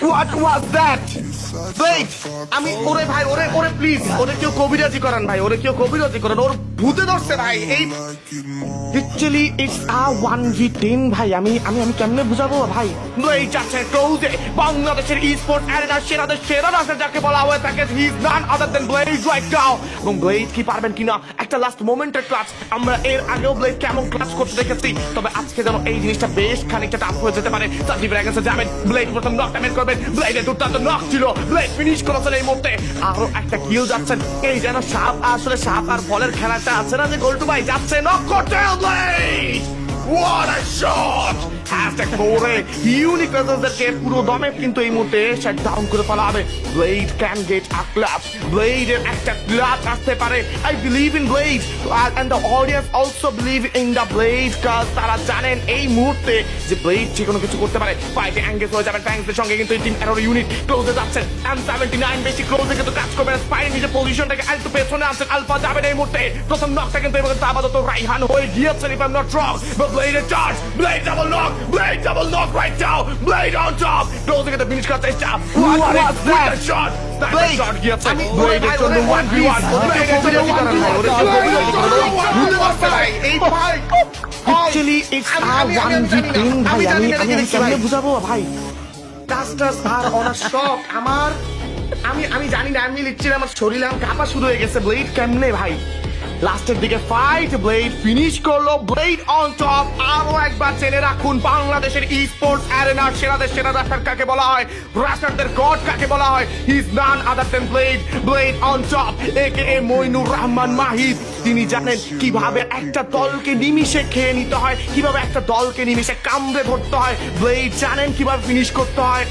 What was that? Wait! আমি ওরে ভাই ওরে প্লিজ ওরে কেউ কবিরাজি করান ভাই ওরে কেউ কবিরাজি করান ওর ভূতে ধরছে ভাই এই লিটারালি ইটস আ 1v10 ভাই আমি কেমনে বুঝাবো ভাই ব্লেড যাচ্ছে ক্লোজে বাংলাদেশের স্পোর্টস অ্যারেনা সেরা রাসেল যাকে বলা হয়ে থাকে he is none other than blade right now এবং ব্লেড কি পারবেন কিনা একটা লাস্ট মোমেন্টের ক্লাচ আমরা এর আগেও ব্লেড কেমন ক্লাচ করতে দেখেছি তবে আজকে যেন এই জিনিসটা বেশ খানিকটা টাফ হয়ে যেতে পারে সাজিব রেগেছে যাবেন ব্লেড প্রথম নকটা মের করবেন ব্লেডের দুর্দান্ত নক ছিল ব্লেড ফিনিশ করেছেন এই মুহূর্তে আরো একটা কিল যাচ্ছেন এই যেন সাপ আসলে সাপ আর বলের খেলাটা আছে না যে গোলটু ভাই যাচ্ছে নক করতে blade What a shot! Hashtag করে ইউনিক রেজাল্টদেরকে পুরো দমে কিন্তু এই মুহূর্তে শাট ডাউন করে ফেলা হবে blade can get a clutch ব্লেডের একটা ক্লাচ আসতে পারে I believe in blade and the audience also believe in the blade কাজ তারা জানেন এই মুহূর্তে যে ব্লেড যে কোনো কিছু করতে পারে ফাইটে এঙ্গেজ হয়ে যাবেন ফ্যাংসের সঙ্গে কিন্তু এই টিম এরর ইউনিট ক্লোজে যাচ্ছেন M79 বেশি ক্লোজে কিন্তু কাজ করবেন স্পাইন নিজের পজিশনটাকে একটু পেছনে আনছেন আলফা যাবেন এই মুহূর্তে প্রথম নকটা কিন্তু এবার আপাতত রাইহান হয়ে গিয়েছেন if I am not wrong Blade a charge! Blade double knock right now! Blade on top! Closing at the finish cut চেষ্টা What was that? Shot! Blade shot গিয়েছে Blade এর জন্য 1v1 Blade এর জন্য 1v1 এই ভাই Actually it's a 1v10 ভাই আমি কেমনে বুঝাবো ভাই টাস্টাস আর অন আ শক আমি জানি না আমি লিখছিলাম আমার শরীরে আমার কাঁপা শুরু হয়ে গেছে ব্লেড কেমনে ভাই লাস্টের দিকে ফাইট ব্লেড ফিনিশ করলো ব্লেড অন টপ আরো একবার জেনে রাখুন বাংলাদেশের ই স্পোর্টস অ্যারেনার সেরা রাশার কাকে বলা হয় রাশারদের গড কাকে বলা হয় he is none other than blade on top একে মইনুর রহমান মাহিদ তিনি জানেন কিভাবে একটা দলকে নিমিষে খেয়ে নিতে হয় কিভাবে একটা দলকে নিমিষে কামড়ে ধরতে হয় ব্লেড জানেন কিভাবে ফিনিশ করতে হয়